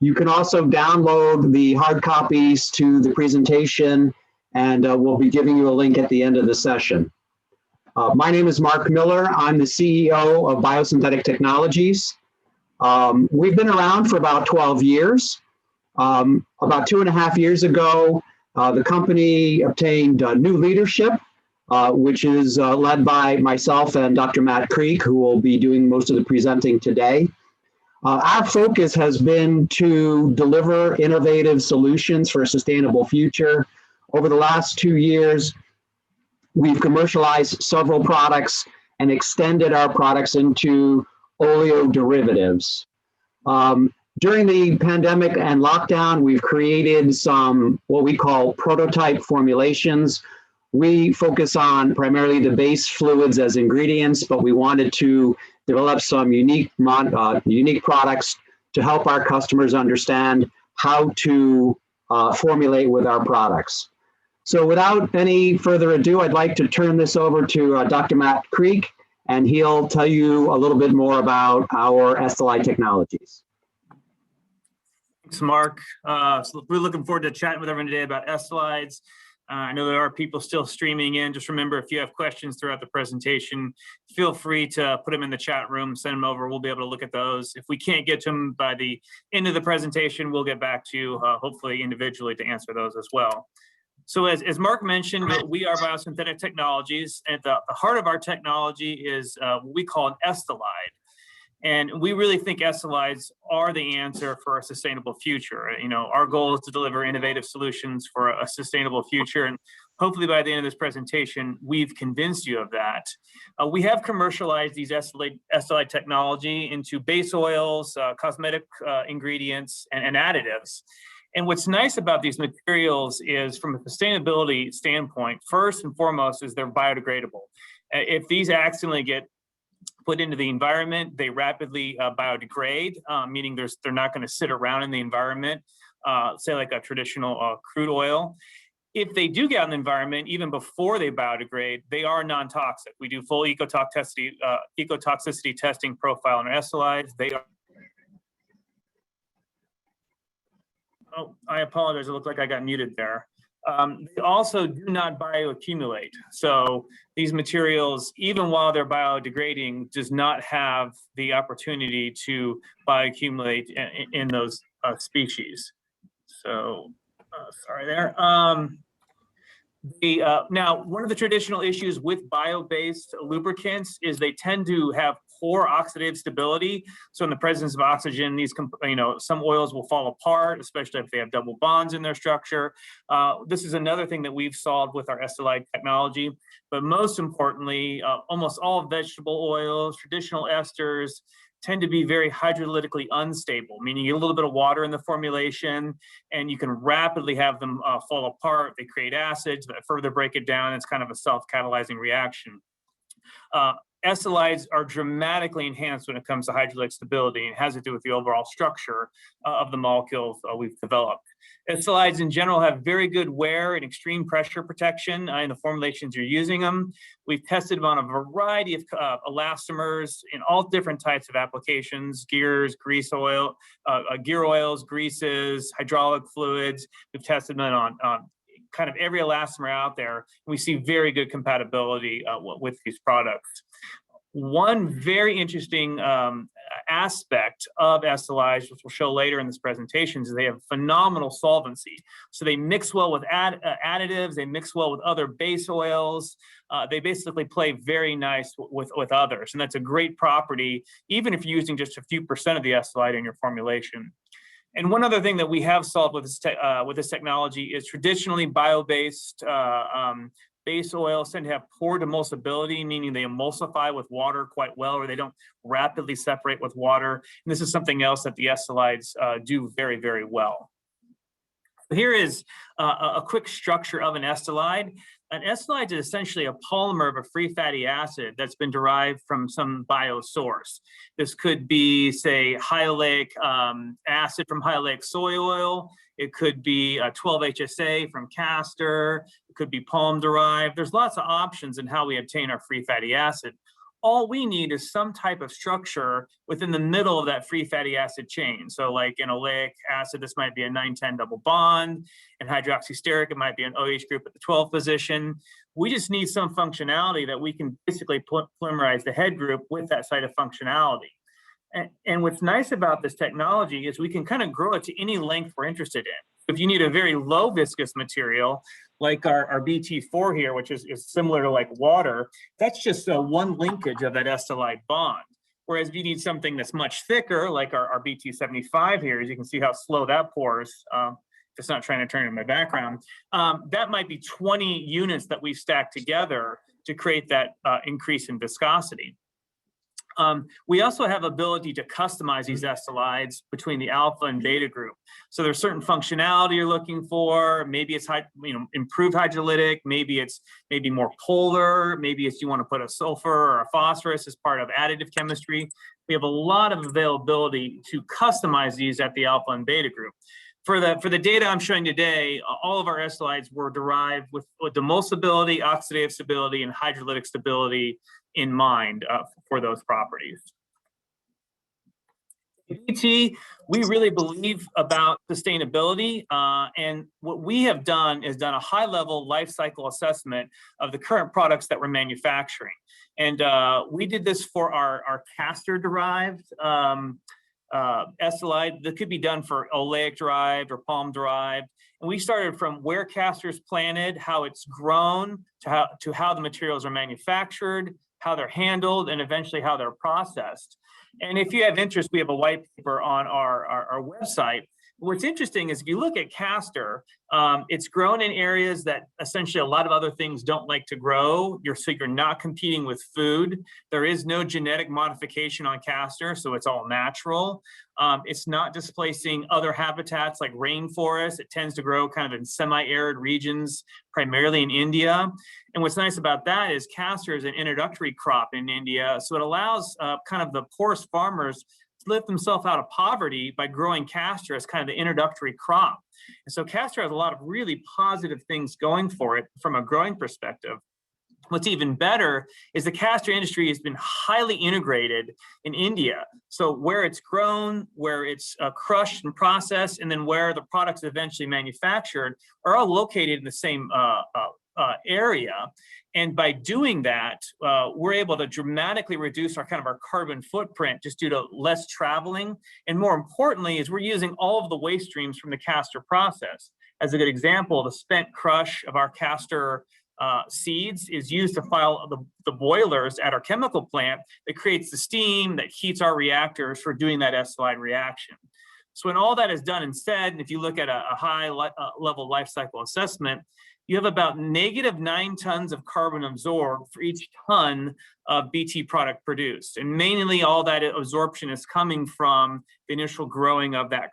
You can also download the hard copies to the presentation, and we'll be giving you a link at the end of the session. My name is Mark Miller. I'm the CEO of Biosynthetic Technologies. We've been around for about 12 years. About 2.5 years ago, the company obtained new leadership, which is led by myself and Dr. Matt Creek, who will be doing most of the presenting today. Our focus has been to deliver innovative solutions for a sustainable future. Over the last 2 years, we've commercialized several products and extended our products into oleo derivatives. During the pandemic and lockdown, we've created some what we call prototype formulations. We focus on primarily the base fluids as ingredients, but we wanted to develop some unique products to help our customers understand how to formulate with our products. So without any further ado, I'd like to turn this over to Dr. Matt Creek, and he'll tell you a little bit more about our SLI technologies. Thanks, Mark. So we're looking forward to chatting with everyone today about SLIdes. I know there are people still streaming in. Just remember, if you have questions throughout the presentation, feel free to put them in the chat room, send them over. We'll be able to look at those. If we can't get to them by the end of the presentation, we'll get back to you, hopefully individually, to answer those as well. So as Mark mentioned, we are Biosynthetic Technologies. At the heart of our technology is what we call an SLide. And we really think SLIdes are the answer for a sustainable future. You know, our goal is to deliver innovative solutions for a sustainable future. And hopefully by the end of this presentation, we've convinced you of that. We have commercialized these SLI technology into base oils, cosmetic ingredients, and additives. And what's nice about these materials is, from a sustainability standpoint, first and foremost is they're biodegradable. If these accidentally get put into the environment, they rapidly biodegrade, meaning they're not going to sit around in the environment, say like a traditional crude oil. If they do get out in the environment, even before they biodegrade, they are non-toxic. We do full ecotoxicity testing profile on our SLIdes. They are. Oh, I apologize. It looked like I got muted there. They also do not bioaccumulate. So these materials, even while they're biodegrading, does not have the opportunity to bioaccumulate in those species. So sorry there. Now, one of the traditional issues with bio-based lubricants is they tend to have poor oxidative stability. So in the presence of oxygen, these, some oils will fall apart, especially if they have double bonds in their structure. This is another thing that we've solved with our SLI technology. But most importantly, almost all vegetable oils, traditional esters, tend to be very hydrolytically unstable, meaning you get a little bit of water in the formulation and you can rapidly have them fall apart. They create acids that further break it down. It's kind of a self-catalyzing reaction. SLIdes are dramatically enhanced when it comes to hydrolytic stability, and it has to do with the overall structure of the molecules we've developed. SLIdes in general have very good wear and extreme pressure protection in the formulations you're using them. We've tested them on a variety of elastomers in all different types of applications: gears, grease oil, gear oils, greases, hydraulic fluids. We've tested them on kind of every elastomer out there, and we see very good compatibility with these products. One very interesting aspect of SLIs, which we'll show later in this presentation, is they have phenomenal solvency. So they mix well with additives, they mix well with other base oils. They basically play very nice with others, and that's a great property, even if you're using just a few % of the SLI in your formulation. And one other thing that we have solved with this technology is traditionally bio-based base oils tend to have poor emulsibility, meaning they emulsify with water quite well, or they don't rapidly separate with water. And this is something else that the SLIdes do very, very well. Here is a quick structure of an SLide. An SLide is essentially a polymer of a free fatty acid that's been derived from some bio source. This could be, say, hyoleic acid from hyoleic soy oil. It could be 12-HSA from castor. It could be palm derived. There's lots of options in how we obtain our free fatty acid. all we need is some type of structure within the middle of that free fatty acid chain. So like in oleic acid, this might be a 9-10 double bond. In hydroxysteric, it might be an OH group at the 12th position. We just need some functionality that we can basically polymerize the head group with that site of functionality. And what's nice about this technology is we can kind of grow it to any length we're interested in. If you need a very low viscous material, like our BT4 here, which is similar to like water, that's just one linkage of that estelide bond. Whereas if you need something that's much thicker, like our BT75 here, as you can see how slow that pours, just not trying to turn in my background, that might be 20 units that we stack together to create that increase in viscosity. We also have ability to customize these estelides between the alpha and beta group. So there's certain functionality you're looking for. Maybe it's improved hydrolytic. Maybe it's more polar. Maybe it's you want to put a sulfur or a phosphorus as part of additive chemistry. We have a lot of availability to customize these at the alpha and beta group. For the data I'm showing today, all of our estelides were derived with emulsibility, oxidative stability, and hydrolytic stability in mind for those properties. At BT, we really believe about sustainability, and what we have done is done a high-level life cycle assessment of the current products that we're manufacturing. And we did this for our castor-derived estelide that could be done for oleic-derived or palm-derived. And we started from where castor is planted, how it's grown, to how the materials are manufactured, how they're handled, and eventually how they're processed. And if you have interest, we have a white paper on our website. What's interesting is if you look at castor, it's grown in areas that essentially a lot of other things don't like to grow. So you're not competing with food. There is no genetic modification on castor, so it's all natural. It's not displacing other habitats like rainforests. It tends to grow kind of in semi-arid regions, primarily in India. And what's nice about that is castor is an introductory crop in India, so it allows kind of the poorest farmers lift themselves out of poverty by growing castor as kind of the introductory crop. And so castor has a lot of really positive things going for it from a growing perspective. What's even better is the castor industry has been highly integrated in India. So where it's grown, where it's crushed and processed, and then where the products eventually manufactured are all located in the same area. And by doing that, we're able to dramatically reduce our carbon footprint just due to less traveling. And more importantly, is we're using all of the waste streams from the castor process. As a good example, the spent crush of our castor seeds is used to file the boilers at our chemical plant that creates the steam that heats our reactors for doing that estelide reaction. So when all that is done and said, and if you look at a high level life cycle assessment, you have about -9 tons of carbon absorbed for each ton of BT product produced. And mainly all that absorption is coming from the initial growing of that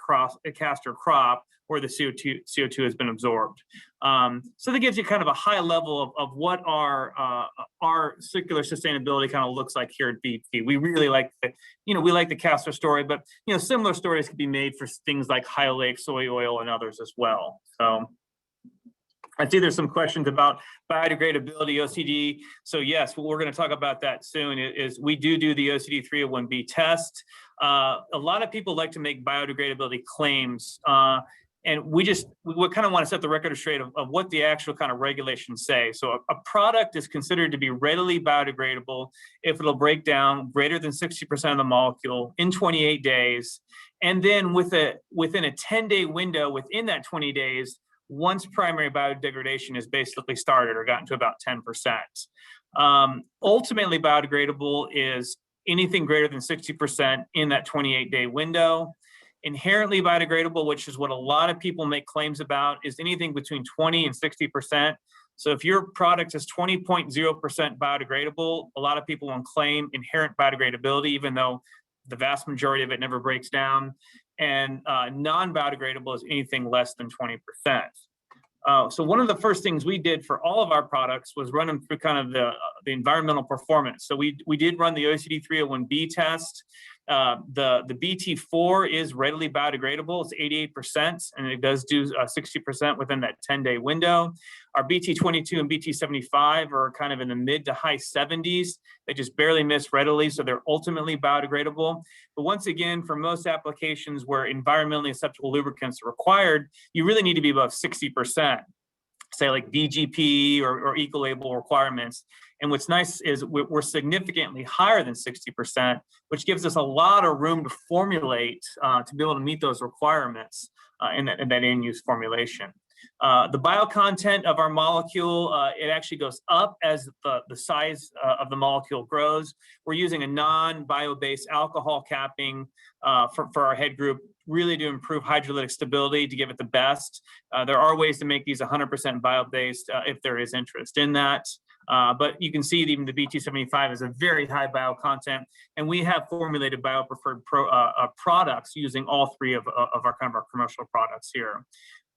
castor crop where the CO2 has been absorbed. So that gives you kind of a high level of what our circular sustainability kind of looks like here at BT. We really like the castor story, but similar stories could be made for things like high oleic soy oil and others as well. So I see there's some questions about biodegradability, OCD. So yes, we're going to talk about that soon. Is we do the OCD 301B test. A lot of people like to make biodegradability claims, and we kind of want to set the record straight of what the actual kind of regulations say. So a product is considered to be readily biodegradable if it'll break down greater than 60% of the molecule in 28 days, and then within a 10-day window within that 20 days. Once primary biodegradation is basically started or gotten to about 10%. Ultimately, biodegradable is anything greater than 60% in that 28-day window. Inherently biodegradable, which is what a lot of people make claims about, is anything between 20 and 60%. So if your product is 20.0% biodegradable, a lot of people won't claim inherent biodegradability, even though the vast majority of it never breaks down. And non-biodegradable is anything less than 20%. So one of the first things we did for all of our products was run them through kind of the environmental performance. So we did run the OECD 301B test. The BT4 is readily biodegradable. It's 88%, and it does do 60% within that 10-day window. Our BT22 and BT75 are kind of in the mid to high 70s. They just barely miss readily, so they're ultimately biodegradable. But once again, for most applications where environmentally acceptable lubricants are required, you really need to be above 60%. Say like VGP or eco-label requirements. And what's nice is we're significantly higher than 60%, which gives us a lot of room to formulate to be able to meet those requirements in that in-use formulation. The bio content of our molecule, it actually goes up as the size of the molecule grows. We're using a non-bio-based alcohol capping for our head group, really to improve hydrolytic stability, to give it the best. There are ways to make these 100% bio-based if there is interest in that. But you can see even the BT75 has a very high bio content, and we have formulated bio-preferred products using all three of our commercial products here.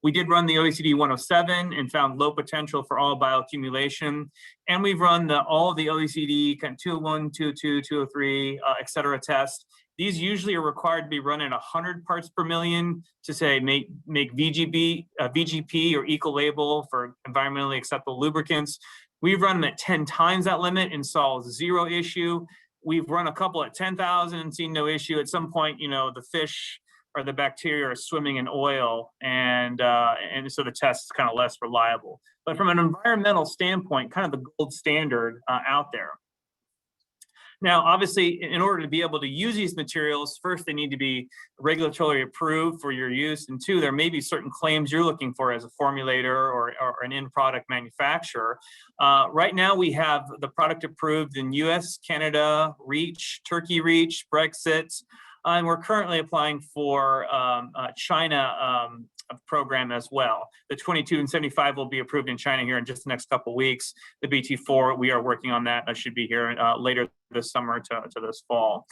We did run the OECD 107 and found low potential for all bioaccumulation. And we've run all of the OECD kind of 201, 202, 203, et cetera tests. These usually are required to be run at 100 parts per million to say make VGP or eco-label for environmentally acceptable lubricants. We've run them at 10 times that limit and saw zero issue. We've run a couple at 10,000 and seen no issue. At some point, the fish or the bacteria are swimming in oil, and so the test is kind of less reliable. But from an environmental standpoint, kind of the gold standard out there. Now, obviously, in order to be able to use these materials, first, they need to be regulatorily approved for your use, and two, there may be certain claims you're looking for as a formulator or an end product manufacturer. Right now, we have the product approved in US, Canada, REACH, Turkey REACH, Brexit, and we're currently applying for China program as well. The 22 and 75 will be approved in China here in just the next couple of weeks. The BT4, we are working on that. That should be here later this summer to this fall.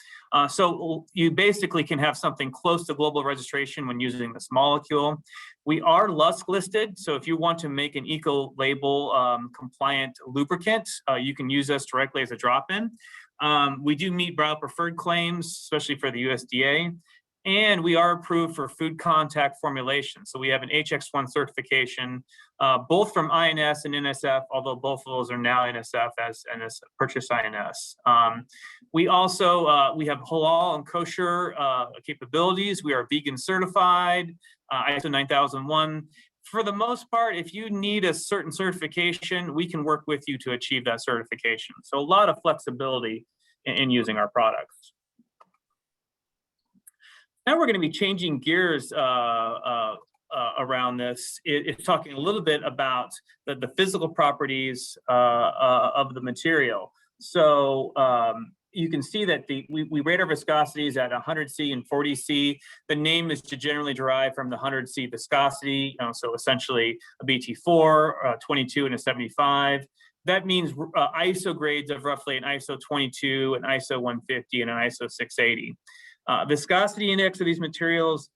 So you basically can have something close to global registration when using this molecule. We are LUSC listed, so if you want to make an eco-label compliant lubricant, you can use us directly as a drop-in. We do meet bio-preferred claims, especially for the USDA. And we are approved for food contact formulation. So we have an HX1 certification, both from INS and NSF, although both of those are now NSF as purchase INS. We also, we have halal and kosher capabilities. We are vegan certified, ISO 9001. For the most part, if you need a certain certification, we can work with you to achieve that certification. So a lot of flexibility in using our products. Now we're going to be changing gears around this. It's talking a little bit about the physical properties of the material. So you can see that we rate our viscosities at 100C and 40C. The name is generally derived from the 100C viscosity, so essentially a BT4, 22, and a 75. That means ISO grades of roughly an ISO 22, an ISO 150, and an ISO 680. Viscosity index of these materials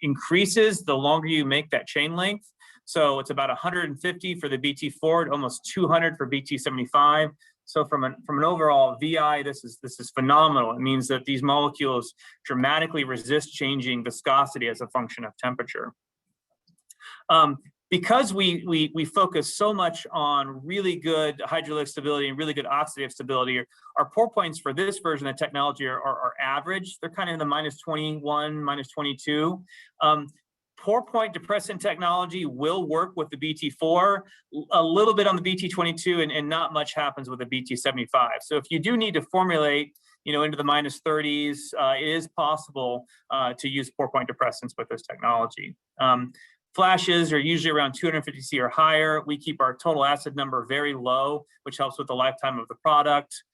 increases the longer you make that chain length. So it's about 150 for the BT4, almost 200 for BT75. So from an overall VI, this is phenomenal. It means that these molecules dramatically resist changing viscosity as a function of temperature. Because we focus so much on really good hydrolytic stability and really good oxidative stability, our pour points for this version of technology are average. They're kind of in the -21, -22. Pour point depressant technology will work with the BT4, a little bit on the BT22, and not much happens with the BT75. So if you do need to formulate, into the -30s, it is possible to use pour point depressants with this technology. Flashes are usually around 250C or higher. We keep our total acid number very low, which helps with the lifetime of the product.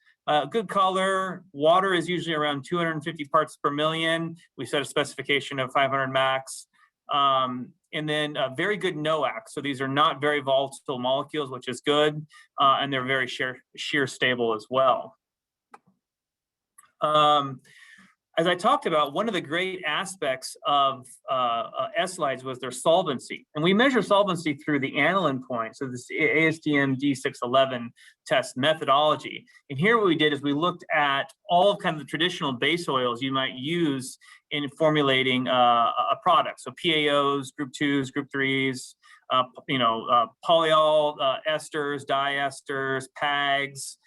Good color, water is usually around 250 parts per million. We set a specification of 500 max. And then very good NOAC. So these are not very volatile molecules, which is good. And they're very shear stable as well. as I talked about, one of the great aspects of S-slides was their solvency. And we measure solvency through the aniline point, so this ASTM D611 test methodology. And here what we did is we looked at all of kind of the traditional base oils you might use in formulating a product. So PAOs, group 2s, group 3s, polyol esters, diesters, PAGs,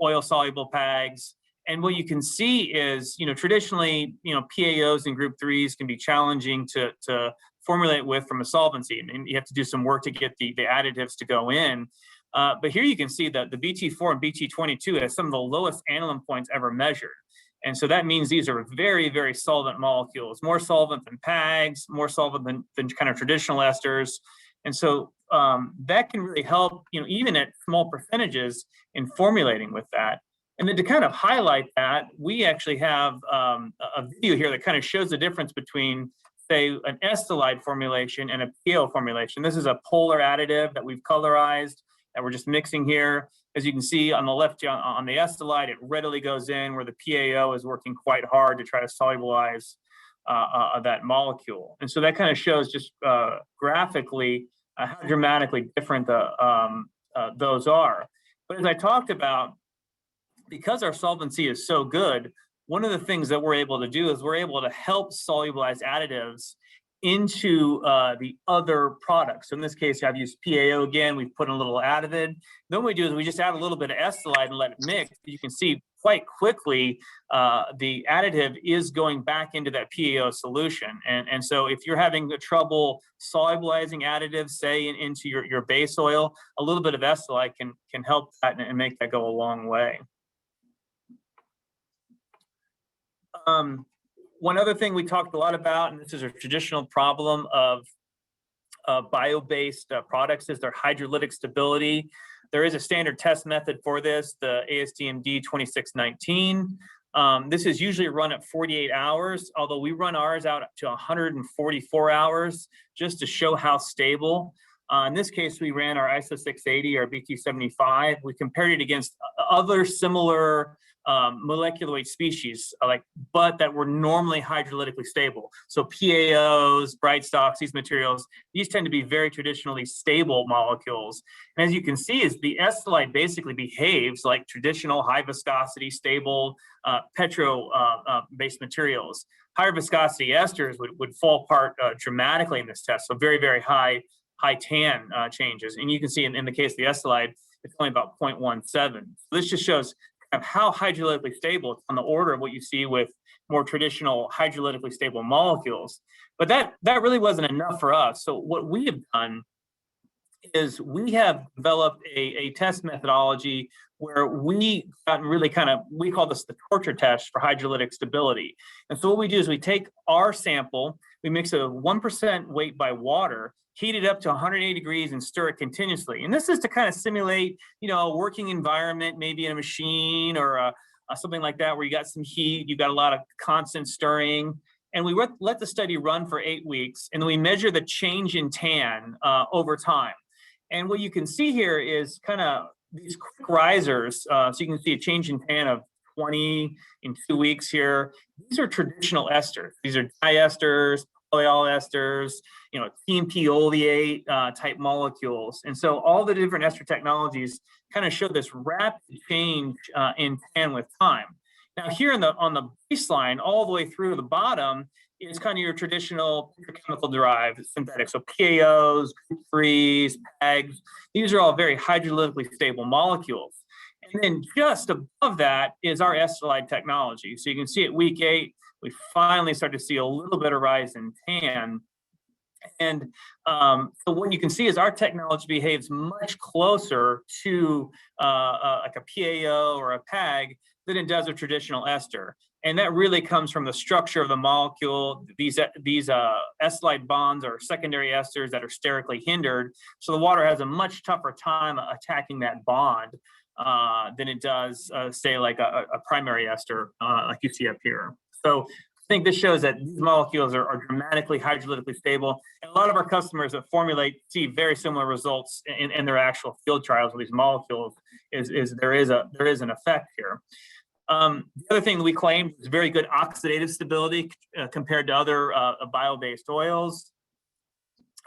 oil-soluble PAGs. And what you can see is, traditionally, PAOs and group 3s can be challenging to formulate with from a solvency. And you have to do some work to get the additives to go in. But here you can see that the BT4 and BT22 has some of the lowest aniline points ever measured. And so that means these are very, very solvent molecules, more solvent than PAGs, more solvent than kind of traditional esters. And so that can really help, even at small percentages in formulating with that. And then to kind of highlight that, we actually have a video here that kind of shows the difference between, say, an S-slide formulation and a PAO formulation. This is a polar additive that we've colorized that we're just mixing here. As you can see on the left, on the S-slide, it readily goes in, where the PAO is working quite hard to try to solubilize that molecule. And so that kind of shows just graphically how dramatically different those are. But as I talked about, because our solvency is so good, one of the things that we're able to do is we're able to help solubilize additives into the other products. So in this case, I've used PAO again. We've put in a little additive. Then what we do is we just add a little bit of S-slide and let it mix. You can see quite quickly the additive is going back into that PAO solution. And so if you're having trouble solubilizing additives, say into your base oil, a little bit of S-slide can help that and make that go a long way. One other thing we talked a lot about, and this is a traditional problem of bio-based products, is their hydrolytic stability. There is a standard test method for this, the ASTM D2619. This is usually run at 48 hours, although we run ours out to 144 hours just to show how stable. In this case, we ran our ISO 680 or BT75. We compared it against other similar molecular weight species, but that were normally hydrolytically stable. So PAOs, bright stocks, these materials, these tend to be very traditionally stable molecules. And as you can see, is the S-slide basically behaves like traditional high viscosity, stable petro-based materials. Higher viscosity esters would fall apart dramatically in this test. So very, very high tan changes. And you can see in the case of the S-slide, it's only about 0.17. So this just shows of how hydrolytically stable. It's on the order of what you see with more traditional hydrolytically stable molecules. But that really wasn't enough for us. So what we have done is we have developed a test methodology where we call this the torture test for hydrolytic stability. And so what we do is we take our sample, we mix a 1% weight by water, heat it up to 180 degrees and stir it continuously. And this is to kind of simulate, a working environment, maybe in a machine or something like that, where you got some heat, you got a lot of constant stirring. And we let the study run for 8 weeks, and then we measure the change in tan over time. And what you can see here is kind of these quick risers. So you can see a change in tan of 20 in 2 weeks here. These are traditional esters. These are diesters, polyol esters, TMP oleate type molecules. And so all the different ester technologies kind of show this rapid change in tan with time. Now here on the baseline, all the way through the bottom, is kind of your traditional chemical derived synthetic. So PAOs, group 3s, PAGs, these are all very hydrolytically stable molecules. And then just above that is our S-slide technology. So you can see at week 8, we finally start to see a little bit of rise in tan. And so what you can see is our technology behaves much closer to like a PAO or a PAG than it does a traditional ester. And that really comes from the structure of the molecule. These S-slide bonds are secondary esters that are sterically hindered. So the water has a much tougher time attacking that bond than it does, say, like a primary ester like you see up here. So I think this shows that these molecules are dramatically hydrolytically stable. And a lot of our customers that formulate see very similar results in their actual field trials with these molecules. There is an effect here. The other thing that we claimed was very good oxidative stability compared to other bio-based oils.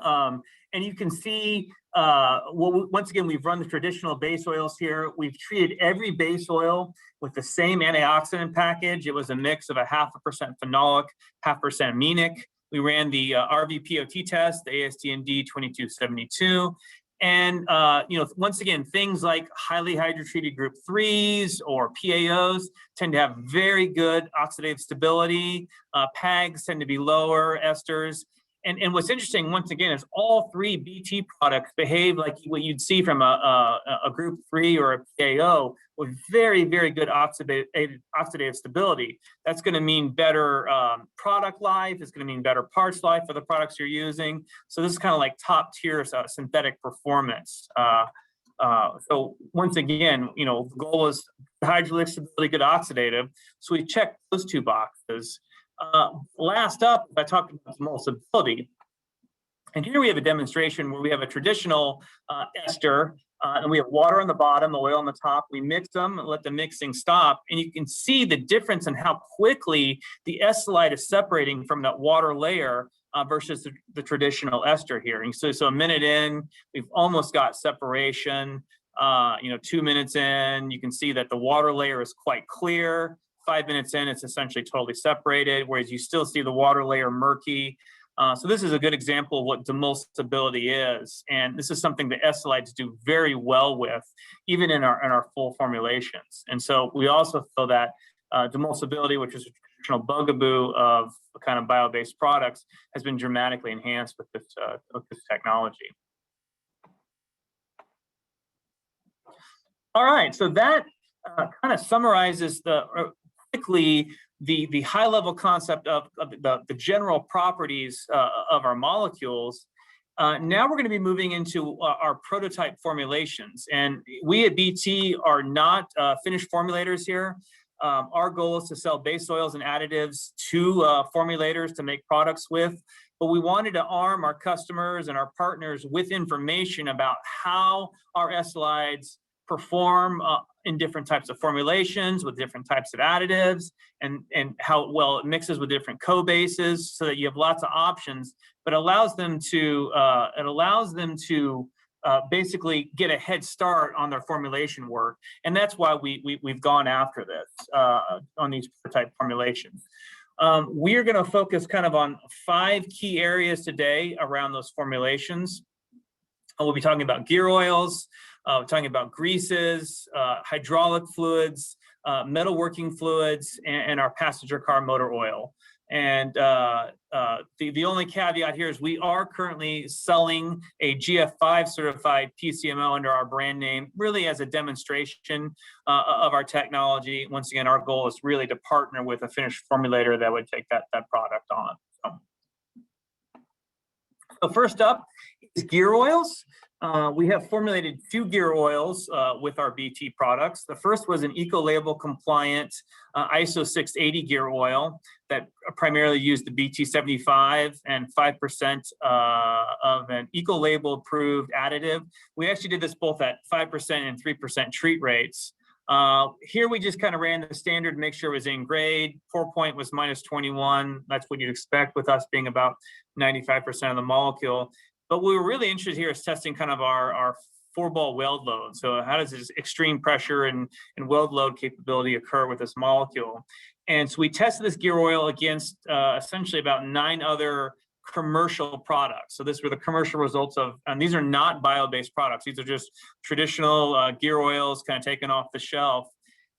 And you can see, once again, we've run the traditional base oils here. We've treated every base oil with the same antioxidant package. It was a mix of 0.5% phenolic, 0.5% aminic. We ran the RVPOT test, the ASTM-D 2272. And once again, things like highly hydrotreated group 3s or PAOs tend to have very good oxidative stability. PAGs tend to be lower, esters. And what's interesting, once again, is all three BT products behave like what you'd see from a group 3 or a PAO with very, very good oxidative stability. That's going to mean better product life. It's going to mean better parts life for the products you're using. So this is kind of like top tier synthetic performance. So once again, the goal is hydrolytic stability, good oxidative. So we checked those two boxes. Last up, I talked about emulsibility. And here we have a demonstration where we have a traditional ester, and we have water on the bottom, the oil on the top. We mix them and let the mixing stop. And you can see the difference in how quickly the estolite is separating from that water layer versus the traditional ester here. And so a minute in, we've almost got separation. 2 minutes in, you can see that the water layer is quite clear. 5 minutes in, it's essentially totally separated, whereas you still see the water layer murky. So this is a good example of what demulsibility is. And this is something that estolites do very well with, even in our full formulations. And so we also feel that demulsibility, which is a traditional bugaboo of kind of bio-based products, has been dramatically enhanced with this technology. All right, so that kind of summarizes the high-level concept of the general properties of our molecules. Now we're going to be moving into our prototype formulations. And we at BT are not finished formulators here. Our goal is to sell base oils and additives to formulators to make products with. But we wanted to arm our customers and our partners with information about how our estolides perform in different types of formulations with different types of additives, and how well it mixes with different co-bases, so that you have lots of options, but allows them to basically get a head start on their formulation work. And that's why we've gone after this on these prototype formulations. We are going to focus kind of on 5 key areas today around those formulations. We'll be talking about gear oils. We're talking about greases, hydraulic fluids, metalworking fluids, and our passenger car motor oil. And the only caveat here is we are currently selling a GF5 certified PCMO under our brand name, really as a demonstration of our technology. Once again, our goal is really to partner with a finished formulator that would take that product on. So first up is gear oils. We have formulated 2 gear oils with our BT products. The first was an eco-label compliant ISO 680 gear oil that primarily used the BT 75 and 5% of an eco-label approved additive. We actually did this both at 5% and 3% treat rates. Here we just kind of ran the standard to make sure it was in grade. Pour point was -21. That's what you'd expect with us being about 95% of the molecule. But what we were really interested here is testing kind of our 4-ball weld load. So how does this extreme pressure and weld load capability occur with this molecule? And so we tested this gear oil against essentially about 9 other commercial products. So these were the commercial results of, and these are not bio-based products. These are just traditional gear oils kind of taken off the shelf.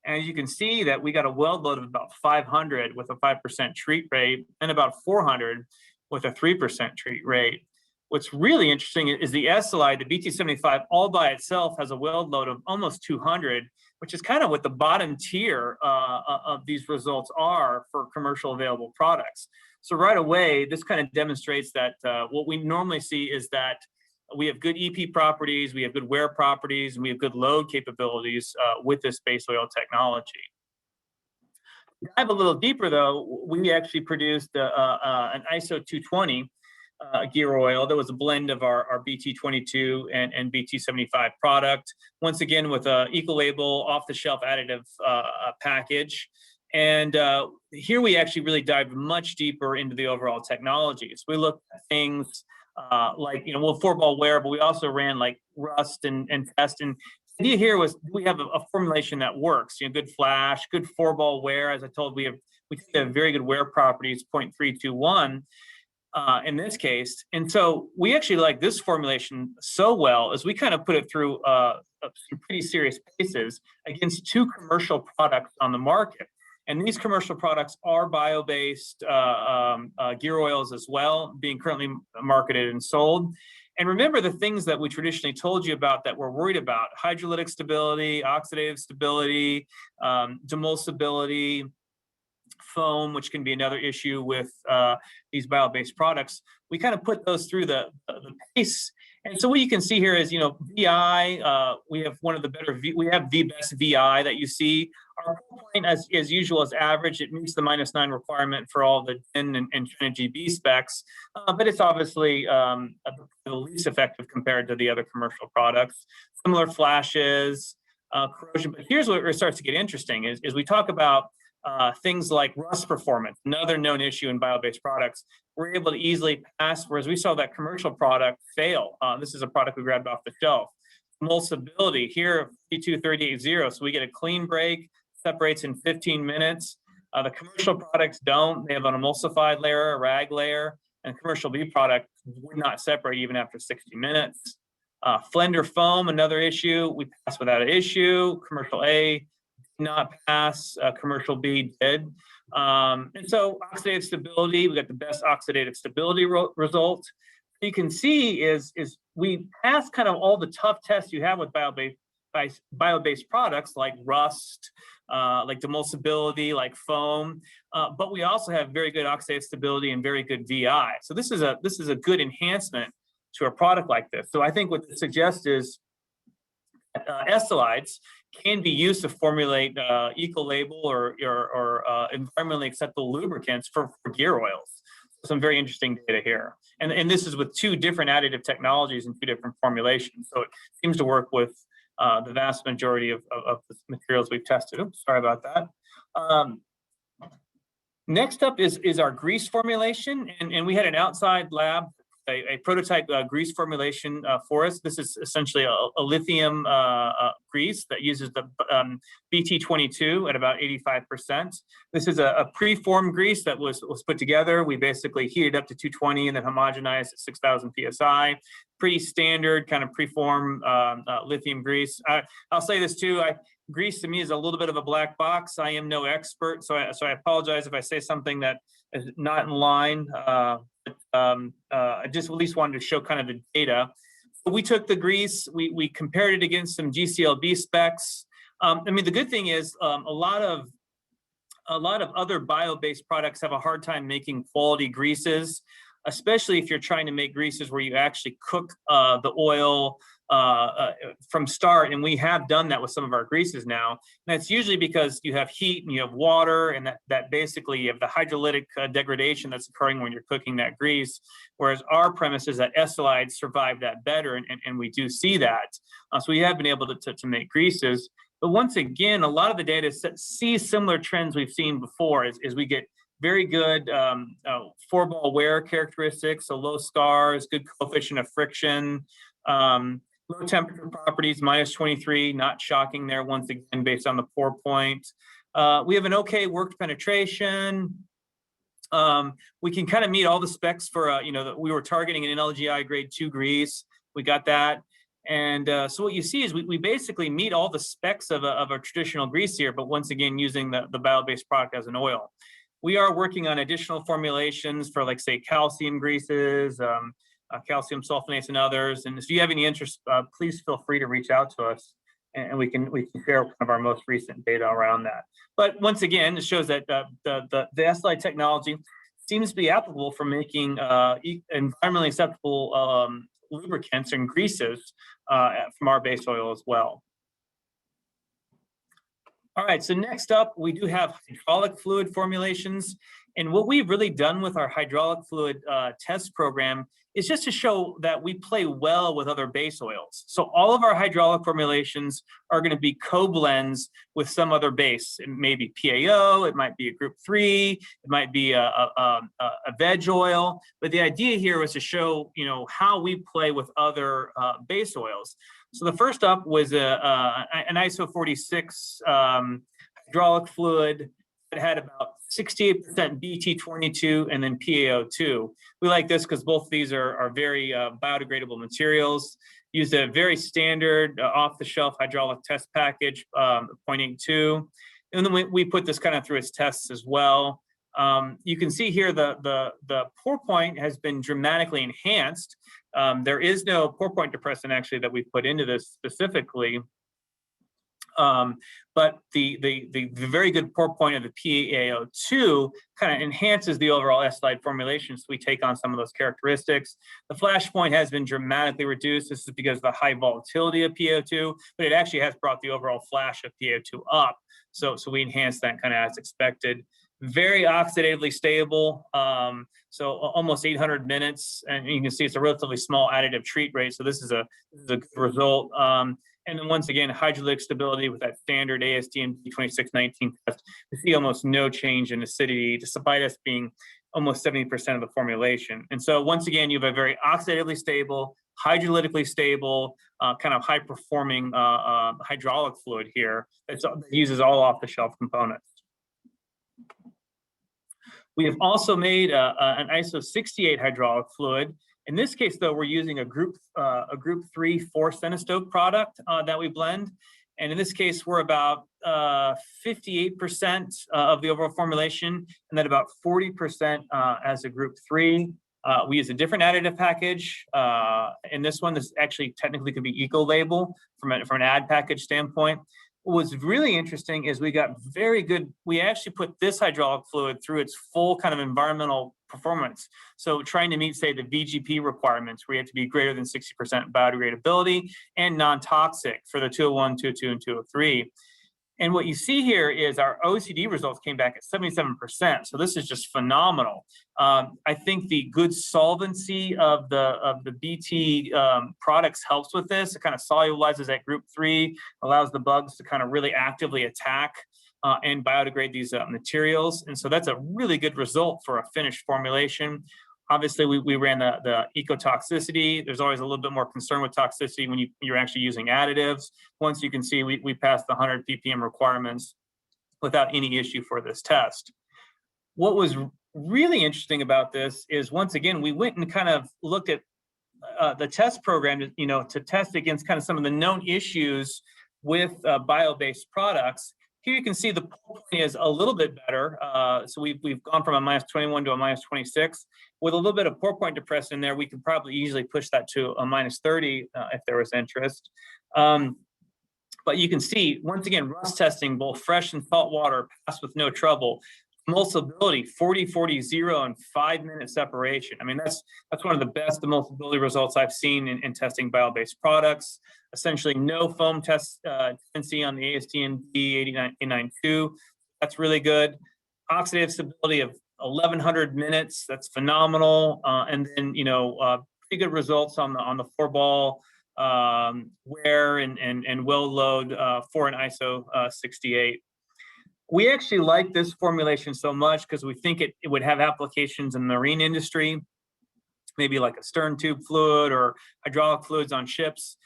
And you can see that we got a weld load of about 500 with a 5% treat rate, and about 400 with a 3% treat rate. What's really interesting is the estolide, the BT75, all by itself has a weld load of almost 200, which is kind of what the bottom tier of these results are for commercial available products. So right away, this kind of demonstrates that what we normally see is that we have good EP properties, we have good wear properties, and we have good load capabilities with this base oil technology. To dive a little deeper, though, we actually produced an ISO 220. gear oil. That was a blend of our BT22 and BT75 product. Once again, with a eco-label off-the-shelf additive package. And here we actually really dived much deeper into the overall technologies. We looked at things like, well, 4-ball wear, but we also ran like rust and test. And the idea here was we have a formulation that works, good flash, good 4-ball wear. As I told, we have very good wear properties, 0.321 in this case. And so we actually like this formulation so well as we kind of put it through some pretty serious paces against 2 commercial products on the market. And these commercial products are bio-based gear oils as well, being currently marketed and sold. And remember the things that we traditionally told you about that we're worried about: hydrolytic stability, oxidative stability, demulsibility, foam, which can be another issue with these bio-based products. We kind of put those through the pace. And so what you can see here is, VI, we have one of the better, we have the best VI that you see. Our point, as usual, is average. It meets the -9 requirement for all the 10 and 20 GB specs, but it's obviously the least effective compared to the other commercial products. Similar flashes, corrosion. But here's where it starts to get interesting, is we talk about things like rust performance, another known issue in bio-based products. We're able to easily pass, whereas we saw that commercial product fail. This is a product we grabbed off the shelf. Emulsibility here, 32380, so we get a clean break, separates in 15 minutes. The commercial products don't. They have an emulsified layer, a rag layer, and the commercial B product would not separate even after 60 minutes. Flender foam, another issue. We passed without an issue. Commercial A did not pass. Commercial B did. And so oxidative stability, we got the best oxidative stability result. You can see is we passed kind of all the tough tests you have with bio-based products like rust, like demulsibility, like foam, but we also have very good oxidative stability and very good VI. So this is a good enhancement to a product like this. So I think what this suggests is estolides can be used to formulate eco-label or environmentally acceptable lubricants for gear oils. Some very interesting data here. And this is with 2 different additive technologies and 2 different formulations. So it seems to work with the vast majority of the materials we've tested. Oops, sorry about that. Next up is our grease formulation. And we had an outside lab, a prototype grease formulation for us. This is essentially a lithium grease that uses the BT22 at about 85%. This is a preformed grease that was put together. We basically heated up to 220 and then homogenized at 6,000 PSI. Pretty standard kind of preformed lithium grease. I'll say this too, grease to me is a little bit of a black box. I am no expert, so I apologize if I say something that is not in line. I just at least wanted to show kind of the data. So we took the grease, we compared it against some GCLB specs. I mean, the good thing is a lot of other bio-based products have a hard time making quality greases, especially if you're trying to make greases where you actually cook the oil from start. And we have done that with some of our greases now. And that's usually because you have heat and you have water, and that basically you have the hydrolytic degradation that's occurring when you're cooking that grease. Whereas our premise is that estolides survive that better, and we do see that. So we have been able to make greases. But once again, a lot of the data sees similar trends we've seen before, is we get very good 4-ball wear characteristics, so low scars, good coefficient of friction, low temperature properties, -23, not shocking there once again based on the pour point. We have an okay worked penetration. We can kind of meet all the specs for, that we were targeting an LGI grade 2 grease. We got that. And so what you see is we basically meet all the specs of a traditional grease here, but once again, using the bio-based product as an oil. We are working on additional formulations for, like, say, calcium greases, calcium sulfonates, and others. And if you have any interest, please feel free to reach out to us, and we can share kind of our most recent data around that. But once again, it shows that the estolide technology seems to be applicable for making environmentally acceptable lubricants and greases from our base oil as well. All right, so next up, we do have hydraulic fluid formulations. And what we've really done with our hydraulic fluid test program is just to show that we play well with other base oils. So all of our hydraulic formulations are going to be co-blends with some other base. It may be PAO, it might be a group 3, it might be a veg oil. But the idea here was to show, how we play with other base oils. So the first up was an ISO 46 hydraulic fluid that had about 68% BT22 and then PaO2. We like this because both of these are very biodegradable materials. Used a very standard off-the-shelf hydraulic test package, 0.82. And then we put this kind of through its tests as well. You can see here the pour point has been dramatically enhanced. There is no pour point depressant actually that we've put into this specifically. But the very good pour point of the PaO2 kind of enhances the overall S-slide formulation, so we take on some of those characteristics. The flash point has been dramatically reduced. This is because of the high volatility of PaO2, but it actually has brought the overall flash of PaO2 up. So we enhanced that kind of as expected. Very oxidatively stable, so almost 800 minutes, and you can see it's a relatively small additive treat rate, so this is a good result. And then once again, hydrolytic stability with that standard ASTM 2619 test. We see almost no change in acidity, despite us being almost 70% of the formulation. And so once again, you have a very oxidatively stable, hydrolytically stable, kind of high-performing hydraulic fluid here that uses all off-the-shelf components. We have also made an ISO 68 hydraulic fluid. In this case, though, we're using a group 3 4-centistoke product that we blend. And in this case, we're about 58% of the overall formulation, and then about 40% as a group 3. We use a different additive package. In this one, this actually technically could be eco-label from an ad package standpoint. What was really interesting is we got very good, we actually put this hydraulic fluid through its full kind of environmental performance. So trying to meet, say, the VGP requirements, where you have to be greater than 60% biodegradability and non-toxic for the 201, 202, and 203. And what you see here is our OCD results came back at 77%. So this is just phenomenal. I think the good solvency of the BT products helps with this. It kind of solubilizes at group 3, allows the bugs to kind of really actively attack and biodegrade these materials. And so that's a really good result for a finished formulation. Obviously, we ran the ecotoxicity. There's always a little bit more concern with toxicity when you're actually using additives. Once you can see, we passed the 100 ppm requirements without any issue for this test. What was really interesting about this is, once again, we went and kind of looked at the test program, to test against kind of some of the known issues with bio-based products. Here you can see the pour point is a little bit better. So we've gone from a -21 to a -26. With a little bit of pour point depressant in there, we could probably easily push that to a -30 if there was interest. But you can see, once again, rust testing, both fresh and salt water, passed with no trouble. Emulsibility, 40-40-0 and 5-minute separation. I mean, that's one of the best emulsibility results I've seen in testing bio-based products. Essentially no foam test tendency on the ASTM D8992. That's really good. Oxidative stability of 1100 minutes. That's phenomenal. And then, pretty good results on the 4-ball wear and well load for an ISO 68. We actually like this formulation so much because we think it would have applications in the marine industry, maybe like a stern tube fluid or hydraulic fluids on ships,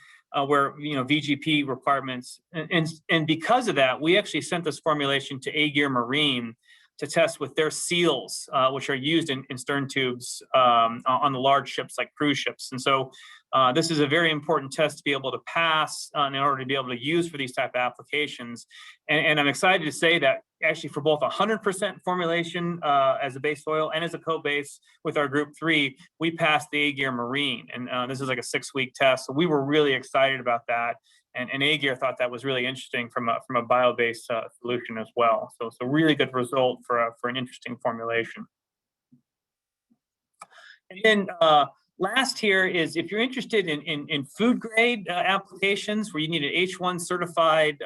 where VGP requirements. And because of that, we actually sent this formulation to A-Gear Marine to test with their seals, which are used in stern tubes on the large ships like cruise ships. And so this is a very important test to be able to pass in order to be able to use for these type of applications. And I'm excited to say that actually for both 100% formulation as a base oil and as a co-base with our group 3, we passed the A-Gear Marine. And this is like a 6-week test. So we were really excited about that. And A-Gear thought that was really interesting from a bio-based solution as well. So it's a really good result for an interesting formulation. And then last here is, if you're interested in food grade applications where you need an H1 certified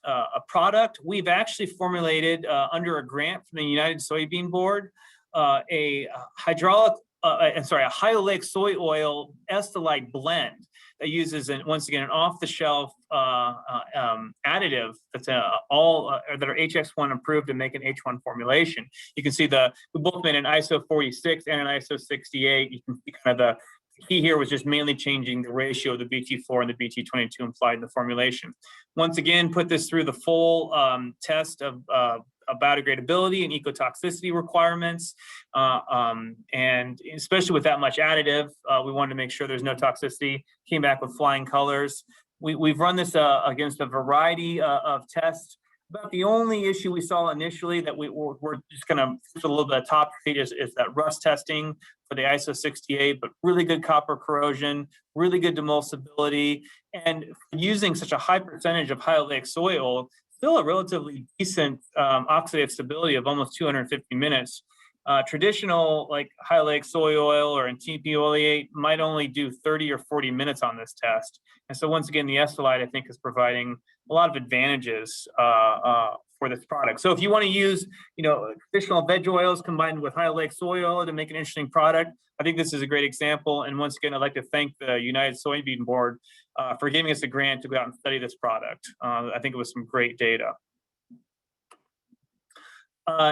a product. We've actually formulated under a grant from the United Soybean Board a hydrolytic soy oil estolite blend that uses, once again, an off-the-shelf additive that's that are HX1 approved to make an H1 formulation. You can see we both made an ISO 46 and an ISO 68. You can see kind of the key here was just mainly changing the ratio of the BT4 and the BT22 implied in the formulation. Once again, put this through the full test of biodegradability and ecotoxicity requirements. And especially with that much additive, we wanted to make sure there's no toxicity. Came back with flying colors. We've run this against a variety of tests. About the only issue we saw initially that we're just going to put a little bit of top speed is that rust testing for the ISO 68, but really good copper corrosion, really good demulsibility, and using such a high percentage of hydrolytic soy oil, still a relatively decent oxidative stability of almost 250 minutes. Traditional like hydrolytic soy oil or in TP oleate might only do 30 or 40 minutes on this test. And so once again, the estolite, I think, is providing a lot of advantages for this product. So if you want to use, traditional veg oils combined with hydrolytic soy oil to make an interesting product, I think this is a great example. And once again, I'd like to thank the United Soybean Board for giving us a grant to go out and study this product. I think it was some great data.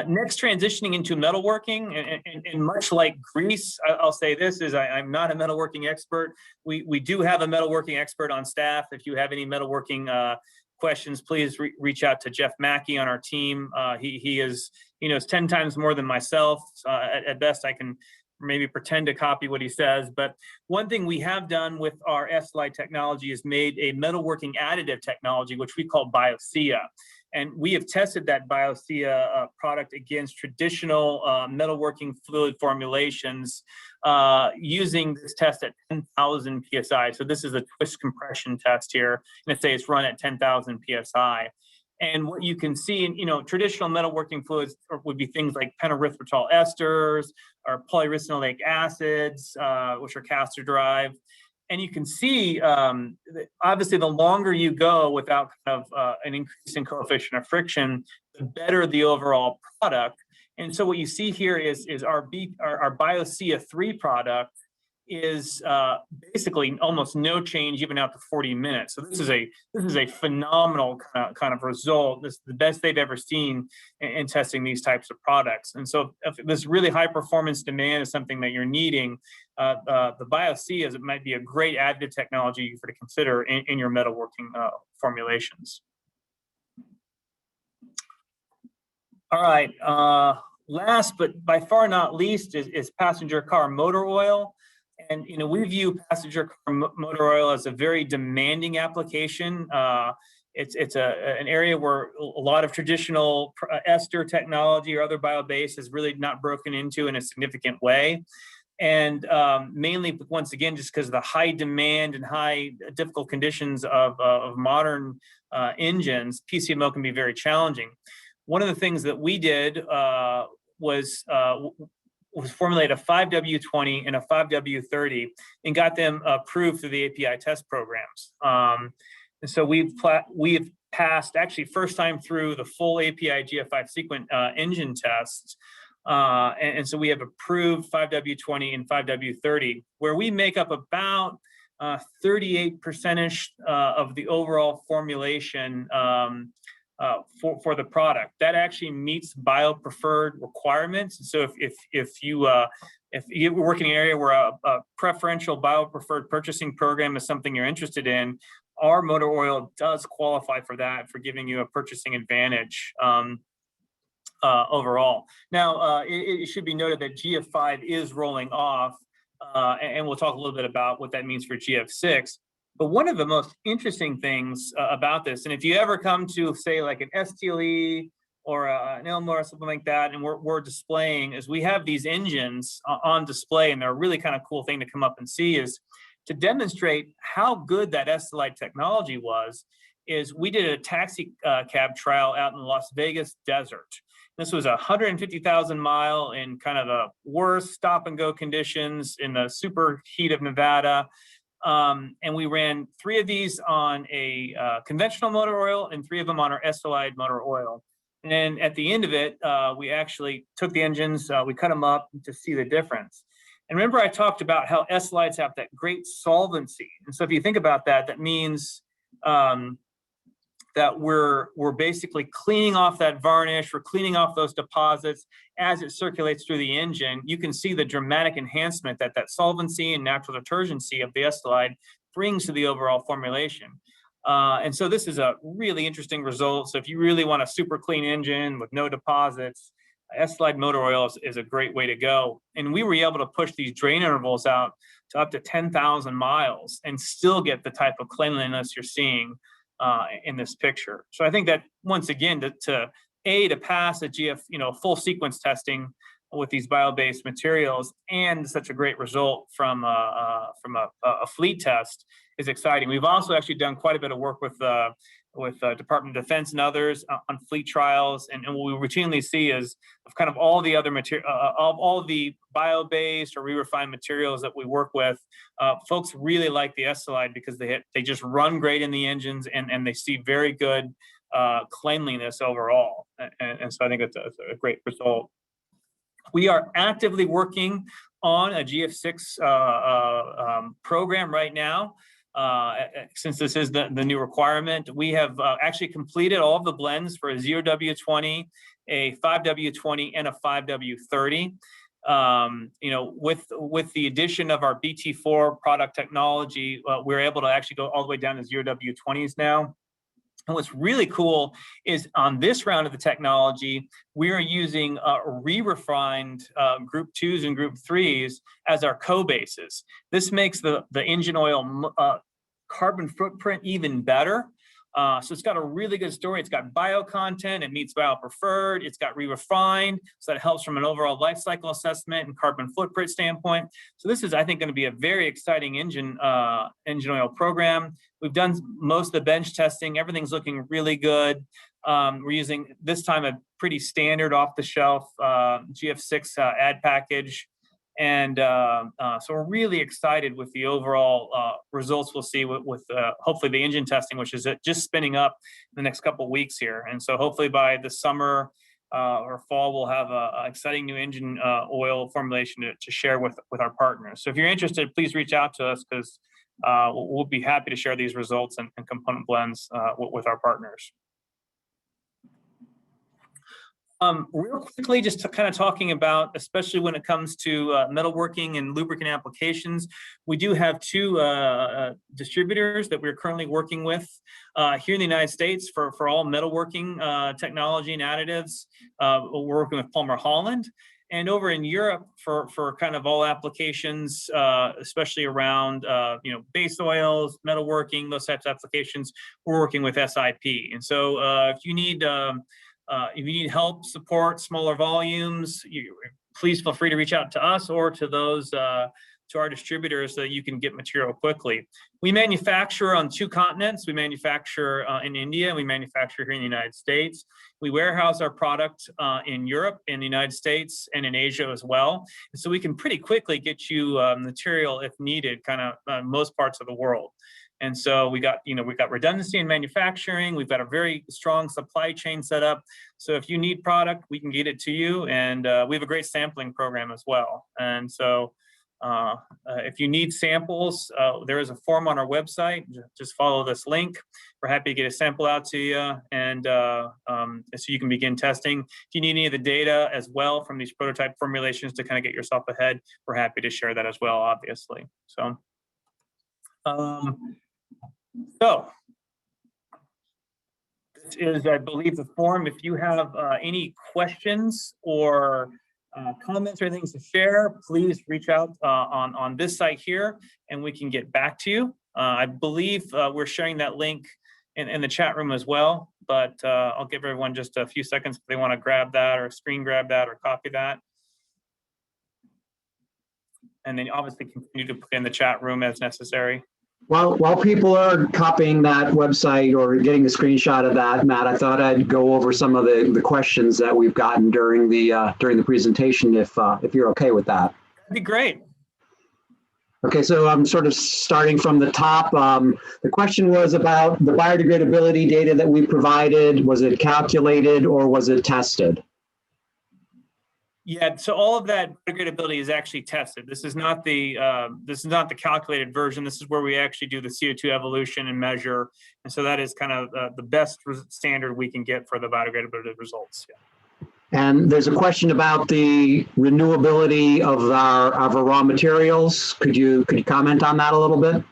Next, transitioning into metalworking, and much like grease, I'll say this is I'm not a metalworking expert. We do have a metalworking expert on staff. If you have any metalworking questions, please reach out to Jeff Mackey on our team. He knows 10 times more than myself. At best, I can maybe pretend to copy what he says. But one thing we have done with our Solubility technology is made a metalworking additive technology, which we call Biosea. And we have tested that Biosea product against traditional metalworking fluid formulations using this test at 10,000 PSI. So this is a twist compression test here. Let's say it's run at 10,000 PSI. And what you can see in, traditional metalworking fluids would be things like penterythritol esters or polyuracilonic acids, which are castor derived. And you can see, obviously, the longer you go without kind of an increase in coefficient of friction, the better the overall product. And so what you see here is our Biosea 3 product is basically almost no change even out to 40 minutes. So this is a phenomenal kind of result. This is the best they've ever seen in testing these types of products. And so if this really high performance demand is something that you're needing, the Biosea might be a great additive technology for to consider in your metalworking formulations. All right. Last but by far not least is passenger car motor oil. And we view passenger car motor oil as a very demanding application. It's an area where a lot of traditional ester technology or other biobased is really not broken into in a significant way. And mainly, once again, just because of the high demand and high difficult conditions of modern engines, PCMO can be very challenging. One of the things that we did was formulate a 5W20 and a 5W30 and got them approved through the API test programs. And so we've passed, actually first time through the full API GF5 sequent engine tests. And so we have approved 5W20 and 5W30, where we make up about 38% of the overall formulation for the product. That actually meets bio-preferred requirements. So if you work in an area where a preferential bio-preferred purchasing program is something you're interested in, our motor oil does qualify for that, for giving you a purchasing advantage overall. Now, it should be noted that GF5 is rolling off, and we'll talk a little bit about what that means for GF6. But one of the most interesting things about this, and if you ever come to, say, like an STLE or an Elmore or something like that, and we're displaying, is we have these engines on display, and they're a really kind of cool thing to come up and see, is to demonstrate how good that Solubility technology was, is we did a taxi cab trial out in the Las Vegas desert. This was 150,000 mile in kind of the worst stop and go conditions in the super heat of Nevada. And we ran 3 of these on a conventional motor oil and 3 of them on our SLI motor oil. And then at the end of it, we actually took the engines, we cut them up to see the difference. And remember I talked about how SLIs have that great solvency. And so if you think about that, that means that we're basically cleaning off that varnish, we're cleaning off those deposits as it circulates through the engine. You can see the dramatic enhancement that that solvency and natural detergency of the S-Slide brings to the overall formulation. And so this is a really interesting result. So if you really want a super clean engine with no deposits, S-Slide motor oil is a great way to go. And we were able to push these drain intervals out to up to 10,000 miles and still get the type of cleanliness you're seeing in this picture. So I think that once again, to pass a GF, full sequence testing with these bio-based materials and such a great result from a fleet test is exciting. We've also actually done quite a bit of work with Department of Defense and others on fleet trials, and what we routinely see is of kind of all the other material, all the bio-based or re-refined materials that we work with. Folks really like the S-Slide because they just run great in the engines, and they see very good cleanliness overall. And so I think it's a great result. We are actively working on a GF6 program right now. Since this is the new requirement, we have actually completed all of the blends for a 0W20, a 5W20, and a 5W30. With the addition of our BT4 product technology, we're able to actually go all the way down to 0W20s now. And what's really cool is on this round of the technology, we are using re-refined group 2s and group 3s as our co-bases. This makes the engine oil carbon footprint even better. So it's got a really good story. It's got bio content, it meets bio preferred, it's got re-refined, so that helps from an overall life cycle assessment and carbon footprint standpoint. So this is, I think, going to be a very exciting engine oil program. We've done most of the bench testing. Everything's looking really good. We're using this time a pretty standard off-the-shelf GF6 add package. And so we're really excited with the overall results we'll see with hopefully the engine testing, which is just spinning up in the next couple of weeks here. And so hopefully by the summer or fall, we'll have an exciting new engine oil formulation to share with our partners. So if you're interested, please reach out to us because we'll be happy to share these results and component blends with our partners. Real quickly, just kind of talking about, especially when it comes to metalworking and lubricant applications, we do have 2 distributors that we're currently working with here in the United States for all metalworking technology and additives. We're working with Palmer Holland. And over in Europe for kind of all applications, especially around base oils, metalworking, those types of applications, we're working with SIP. And so if you need help, support, smaller volumes, please feel free to reach out to us or to those to our distributors so that you can get material quickly. We manufacture on 2 continents. We manufacture in India, and we manufacture here in the United States. We warehouse our product in Europe, in the United States, and in Asia as well. And so we can pretty quickly get you material if needed, kind of most parts of the world. And so we've got redundancy in manufacturing. We've got a very strong supply chain set up. So if you need product, we can get it to you. And we have a great sampling program as well. And so if you need samples, there is a form on our website. Just follow this link. We're happy to get a sample out to you, and so you can begin testing. If you need any of the data as well from these prototype formulations to kind of get yourself ahead, we're happy to share that as well, obviously. So this is, I believe, the form. If you have any questions or comments or things to share, please reach out on this site here, and we can get back to you. I believe we're sharing that link in the chat room as well, but I'll give everyone just a few seconds if they want to grab that or screen grab that or copy that. And then obviously continue to put in the chat room as necessary. While people are copying that website or getting a screenshot of that, Matt, I thought I'd go over some of the questions that we've gotten during the presentation, if you're okay with that. That'd be great. Okay, so I'm sort of starting from the top. The question was about the biodegradability data that we provided. Was it calculated or was it tested? Yeah, so all of that biodegradability is actually tested. This is not the calculated version. This is where we actually do the CO2 evolution and measure, and so that is kind of the best standard we can get for the biodegradability results. Yeah. And there's a question about the renewability of our raw materials. Could you comment on that a little bit?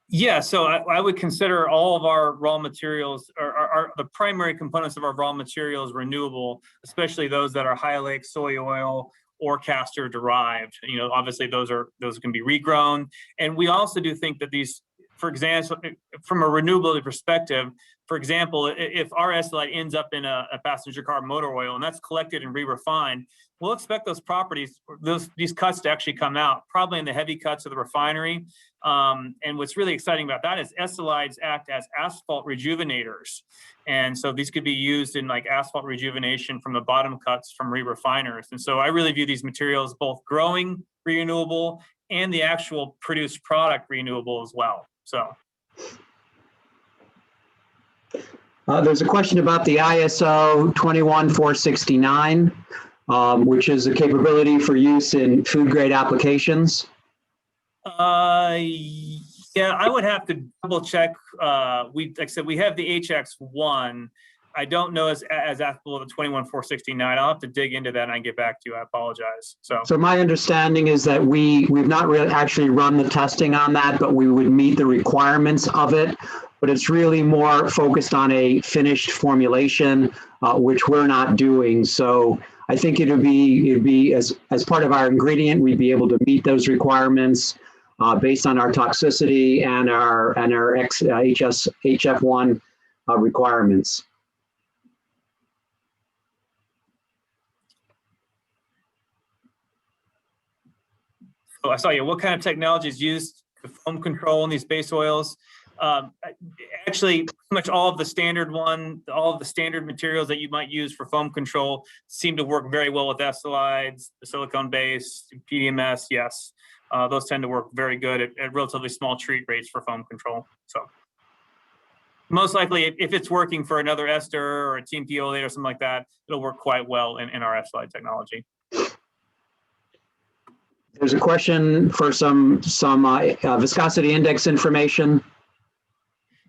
Yeah, so I would consider all of our raw materials, or the primary components of our raw materials, renewable, especially those that are high oleic soy oil or castor derived. You know, obviously those can be regrown, and we also do think that these, for example, from a renewability perspective, for example, if our SLI ends up in a passenger car motor oil and that's collected and re-refined, we'll expect those properties, these cuts to actually come out, probably in the heavy cuts of the refinery. And what's really exciting about that is SLIs act as asphalt rejuvenators. And so these could be used in like asphalt rejuvenation from the bottom cuts from re-refiners. And so I really view these materials both growing renewable and the actual produced product renewable as well. So. There's a question about the ISO 21469, which is a capability for use in food grade applications. Yeah, I would have to double check. Like I said, we have the HX1. I don't know as applicable to the 21469. I'll have to dig into that and I get back to you. I apologize. So my understanding is that we've not really actually run the testing on that, but we would meet the requirements of it. But it's really more focused on a finished formulation, which we're not doing. So I think it'd be as part of our ingredient, we'd be able to meet those requirements based on our toxicity and our HF1 requirements. So I saw you. What kind of technology is used to foam control in these base oils? Actually, pretty much all of the standard materials that you might use for foam control seem to work very well with SLIdes, the silicone base, PDMS. Yes, those tend to work very good at relatively small treat rates for foam control. So most likely, if it's working for another ester or a team piolate or something like that, it'll work quite well in our SLI technology. There's a question for some viscosity index information.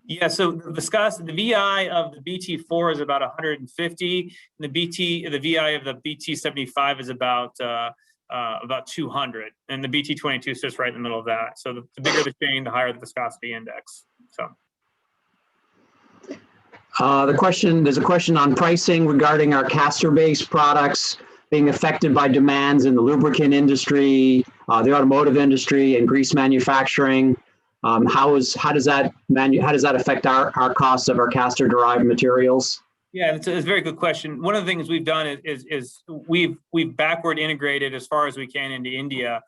Yeah, so the VI of the BT4 is about 150, and the VI of the BT75 is about 200, and the BT22 sits right in the middle of that. So the bigger the chain, the higher the viscosity index. So. There's a question on pricing regarding our castor-based products being affected by demands in the lubricant industry, the automotive industry, and grease manufacturing. How does that affect our cost of our castor-derived materials? Yeah, it's a very good question. One of the things we've done is we've backward integrated as far as we can into India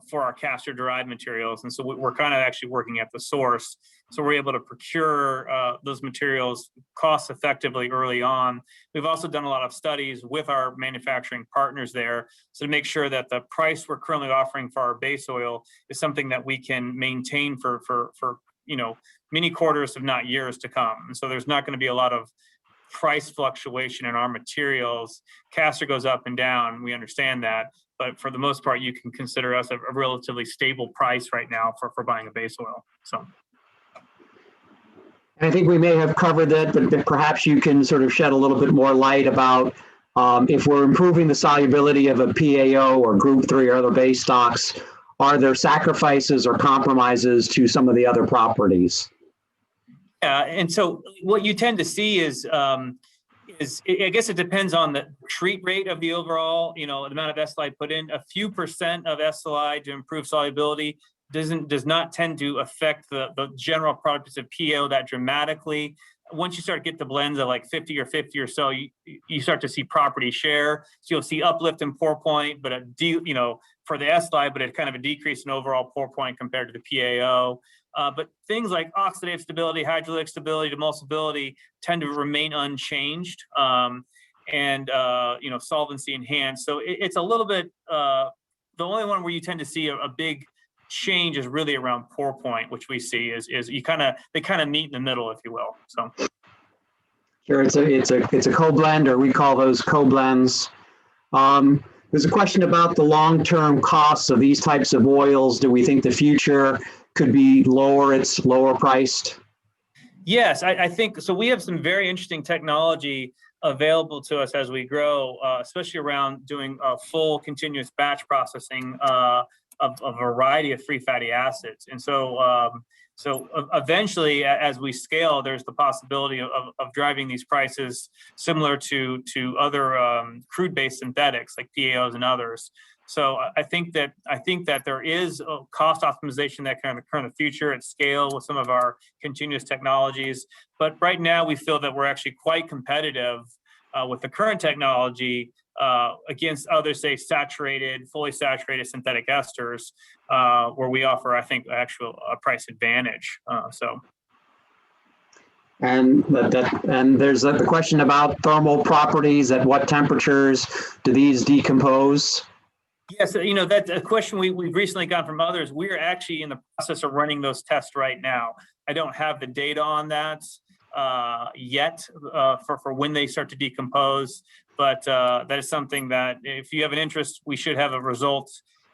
for our castor-derived materials, and so we're kind of actually working at the source. So we're able to procure those materials cost effectively early on. We've also done a lot of studies with our manufacturing partners there, so to make sure that the price we're currently offering for our base oil is something that we can maintain for many quarters, if not years, to come. And so there's not going to be a lot of price fluctuation in our materials. Castor goes up and down. We understand that. But for the most part, you can consider us a relatively stable price right now for buying a base oil. So, I think we may have covered that, but perhaps you can sort of shed a little bit more light about if we're improving the solubility of a PAO or Group 3 or other base stocks, are there sacrifices or compromises to some of the other properties? Yeah, and so what you tend to see is I guess it depends on the treat rate of the overall, the amount of SLI put in. A few percent of SLI to improve solubility does not tend to affect the general products of PO that dramatically. Once you start to get the blends of like 50 or so, you start to see property share. So you'll see uplift in pour point, but for the SLI, but it's kind of a decrease in overall pour point compared to the PAO. But things like oxidative stability, hydrolytic stability, emulsibility tend to remain unchanged, and solvency enhanced. So it's a little bit the only one where you tend to see a big change is really around pour point, which we see is they kind of meet in the middle, if you will. So. Sure, it's a co-blend, or we call those co-blends. There's a question about the long-term costs of these types of oils. Do we think the future could be lower? It's lower priced? Yes, I think so. We have some very interesting technology available to us as we grow, especially around doing full continuous batch processing of a variety of free fatty acids. And so eventually, as we scale, there's the possibility of driving these prices similar to other crude-based synthetics like PAOs and others. So I think that there is a cost optimization that can occur in the future at scale with some of our continuous technologies. But right now, we feel that we're actually quite competitive with the current technology against other, say, fully saturated synthetic esters, where we offer, I think, a price advantage. And there's the question about thermal properties. At what temperatures do these decompose? Yes, that's a question we've recently gotten from others. We're actually in the process of running those tests right now. I don't have the data on that yet for when they start to decompose, but that is something that, if you have an interest, we should have a result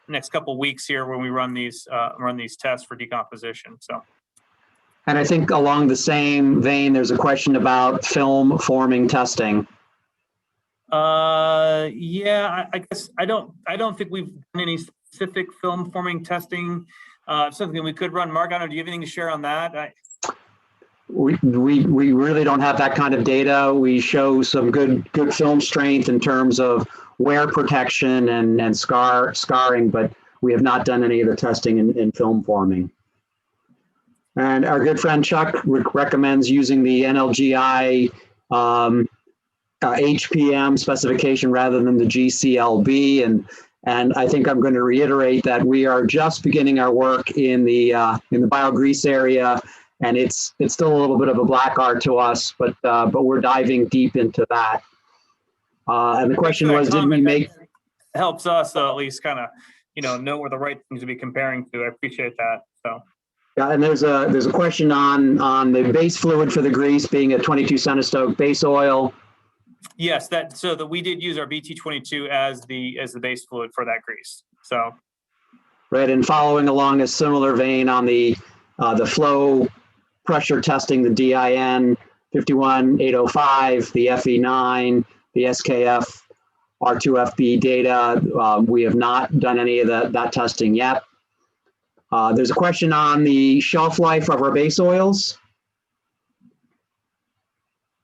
next couple of weeks here when we run these tests for decomposition. So. And I think along the same vein, there's a question about film forming testing. Yeah, I guess I don't think we've done any specific film forming testing. Something we could run. Mark, do you have anything to share on that? We really don't have that kind of data. We show some good film strength in terms of wear protection and scarring, but we have not done any of the testing in film forming. And our good friend Chuck recommends using the NLGI HPM specification rather than the GCLB, and I think I'm going to reiterate that we are just beginning our work in the biogrease area, and it's still a little bit of a black art to us, but we're diving deep into that. And the question was, did we make? Helps us at least kind of know where the right things to be comparing to. I appreciate that. So. Yeah, and there's a question on the base fluid for the grease being a 22 centistoke base oil. Yes, so that we did use our BT22 as the base fluid for that grease. So. Right, and following along a similar vein on the flow pressure testing, the DIN 51805, the FE9, the SKF R2FB data. We have not done any of that testing yet. There's a question on the shelf life of our base oils.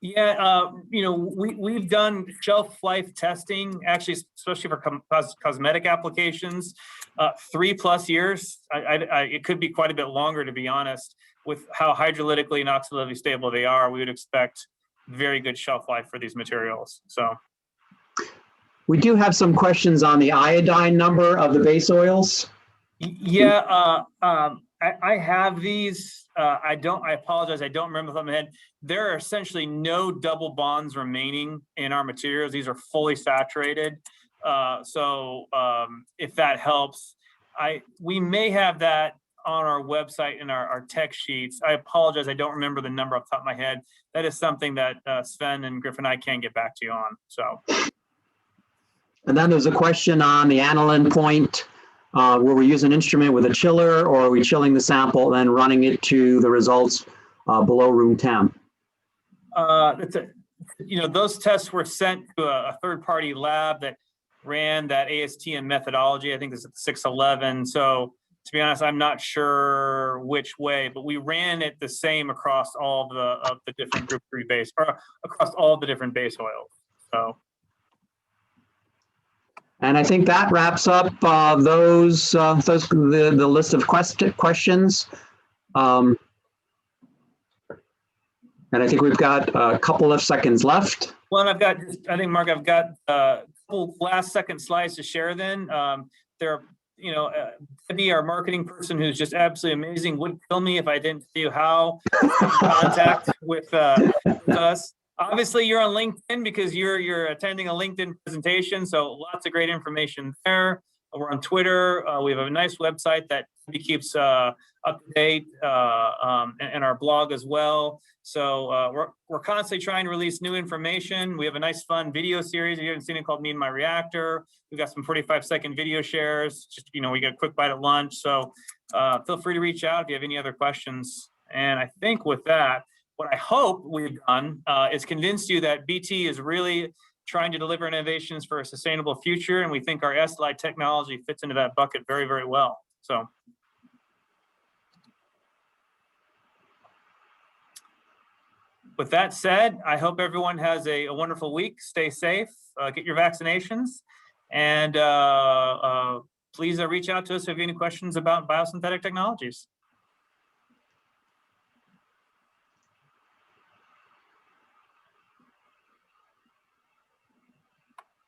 Yeah, we've done shelf life testing, actually, especially for cosmetic applications, 3+ years. It could be quite a bit longer, to be honest. With how hydrolytically and oxidatively stable they are, we would expect very good shelf life for these materials. So, we do have some questions on the iodine number of the base oils. Yeah, I have these. I apologize. I don't remember them in my head. There are essentially no double bonds remaining in our materials. These are fully saturated. So if that helps, we may have that on our website in our tech sheets. I apologize. I don't remember the number off the top of my head. That is something that Sven and Griff and I can get back to you on. So. And then there's a question on the aniline point. Where we use an instrument with a chiller, or are we chilling the sample and then running it to the results below room temp? Those tests were sent to a third-party lab that ran that ASTM methodology. I think this is 611. So to be honest, I'm not sure which way, but we ran it the same across all of the different group 3 base, or across all the different base oils. So. And I think that wraps up the list of questions. And I think we've got a couple of seconds left. Well, and Mark, I've got a couple last second slides to share then. Debbie, our marketing person, who's just absolutely amazing, would kill me if I didn't tell you how to get in contact with us. Obviously, you're on LinkedIn because you're attending a LinkedIn presentation, so lots of great information there. We're on Twitter. We have a nice website that keeps up to date, and our blog as well. So we're constantly trying to release new information. We have a nice fun video series. If you haven't seen it, called Me and My Reactor. We've got some 45-second video shares. Just, you know, we get a quick bite at lunch. So feel free to reach out if you have any other questions. And I think with that, what I hope we've done is convinced you that BT is really trying to deliver innovations for a sustainable future. And we think our SLI technology fits into that bucket very, very well. So with that said, I hope everyone has a wonderful week. Stay safe, get your vaccinations, and please reach out to us if you have any questions about biosynthetic technologies.